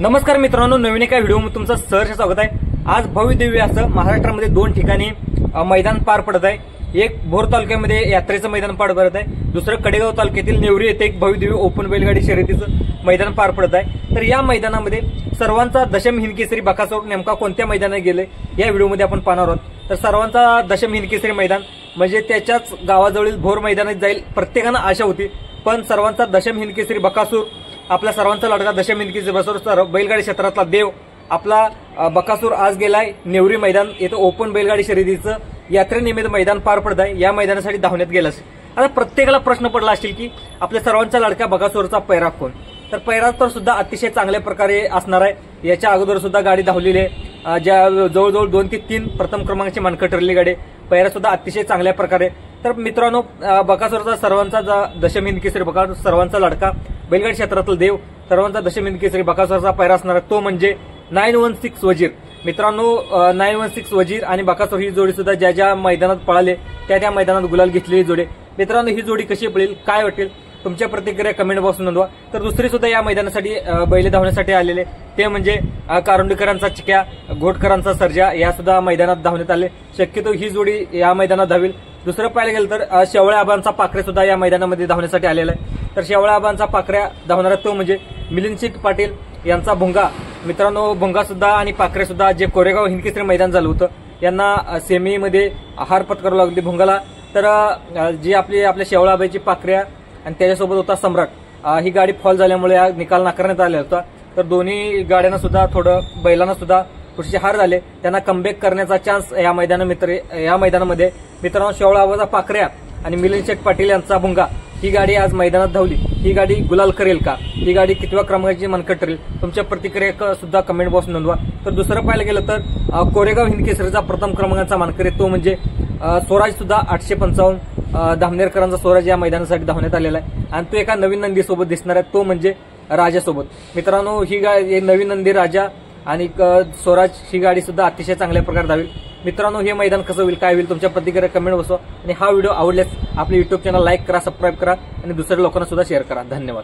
नमस्कार मित्रांनो, नवीन एका व्हिडिओमध्ये तुमचं सहर्ष स्वागत आहे। आज भव्य दिव्य असं महाराष्ट्रामध्ये दोन ठिकाणी मैदान पार पडत आहे। एक भोर तालुक्यामध्ये यात्रेचं मैदान पार पडत आहे, दुसरं कडेगाव तालुक्यातील नेवरी येथे एक भव्य दिव्य ओपन बैलगाडी शर्यतीचं मैदान पार पडत आहे। तर या मैदानामध्ये सर्वांचा दशम हिंदकेसरी बकासूर नेमका कोणत्या मैदानात गेले या व्हिडिओमध्ये आपण पाहणार आहोत। तर सर्वांचा दशम हिंदकेसरी मैदान म्हणजे त्याच्याच गावाजवळील भोर मैदानात जाईल प्रत्येकानं आशा होती, पण सर्वांचा दशम हिंदकेसरी बकासूर आपला सर्वांचा लाडका दशम हिंदकेसरी बकासूर बैलगाडी क्षेत्रातला देव आपला बकासूर आज गेलाय नेवरी मैदान येथे ओपन बैलगाडी शर्यतीचं यात्रेनिमित्त मैदान पार पडत आहे। या मैदानासाठी धावण्यात गेला असेल। आता प्रत्येकाला प्रश्न पडला असेल की आपल्या सर्वांचा लाडका बकासूरचा पैरा कोण। तर पैरा तर सुद्धा अतिशय चांगल्या प्रकारे असणार आहे। याच्या अगोदर सुद्धा गाडी धावलेली आहे, ज्या जवळजवळ 2 ते 3 प्रथम क्रमांकाची मानकं ठरलेली गाडी। पैरा सुद्धा अतिशय चांगल्या प्रकारे। तर मित्रांनो, बकासूरचा सर्वांचा दशम हिंदकेसरी बकासूर सर्वांचा लाडका बैलगाडी क्षेत्रातील देव सर्वांचा दशम हिंदकेसरी बकासूरचा पैरा असणार तो म्हणजे 916 वजीर। मित्रांनो, 916 वजीर आणि बकासूर ही जोडी सुद्धा ज्या ज्या मैदानात पळाले त्या मैदानात गुलाल घेतलेली जोडी। मित्रांनो, ही जोडी कशी पळेल, काय वाटेल, तुमच्या प्रतिक्रिया कमेंट बॉक्स नोंदवा। तर दुसरी सुद्धा या मैदानासाठी बैल धावण्यासाठी आलेले ते म्हणजे कारुंडीकरांचा चिक्या, घोटकरांचा सर्जा या सुद्धा मैदानात धावण्यात आले। शक्यतो ही जोडी या मैदानात धावेल। दुसरं पाहायला गेलं तर शेवळे आबांचा पाखरे सुद्धा या मैदानामध्ये धावण्यासाठी आलेला आहे। तर शेवळे आबांचा पाखऱ्या धावणारा तो म्हणजे मिलिंद पाटील यांचा भुंगा। मित्रांनो, भुंगा सुद्धा आणि पाखरे सुद्धा जे कोरेगाव हिंदकेसरी मैदान झालं होतं यांना सेमीमध्ये हार पत्करावी लागली भुंगाला। तर जी आपल्या शेवळे आबाची पाखऱ्या आणि त्याच्यासोबत होता सम्राट, ही गाडी फॉल झाल्यामुळे निकाल नाकारण्यात आला होता। तर दोन्ही गाड्यांना सुद्धा बैलांना सुद्धा थोडेसे हार झाले, त्यांना कमबॅक करण्याचा चान्स या मैदानामध्ये मित्रांनो शेवळे आबाचा पाखऱ्या आणि मिलिंद पाटील यांचा भुंगा ही गाडी आज मैदानात धावली। ही गाडी गुलाल करेल का, ही गाडी कितव्या क्रमांकाची मानकं ठरेल, तुमच्या प्रतिक्रिया सुद्धा कमेंट बॉक्स नोंदवा। तर दुसरं पाहायला गेलं तर कोरेगाव हिंदकेसरीचा प्रथम क्रमांकाचा मानकरी तो म्हणजे स्वराज सुद्धा 855 धामनेरकरांचा स्वराज या मैदानासाठी धावण्यात आलेला आहे आणि तो एका नवीन नंदी सोबत दिसणार आहे तो म्हणजे राजासोबत। मित्रांनो, ही गाडी नवीन नंदी राजा आणि स्वराज ही गाडी सुद्धा अतिशय चांगल्या प्रकारे धावेल। मित्रांनो, हे मैदान कसं होईल, काय होईल, तुमच्या प्रतिक्रिया कमेंट बसवा आणि हा व्हिडिओ आवडल्यास आपले युट्यूब चॅनल लाईक करा, सबस्क्राईब करा आणि दुसऱ्या लोकांना सुद्धा शेअर करा। धन्यवाद।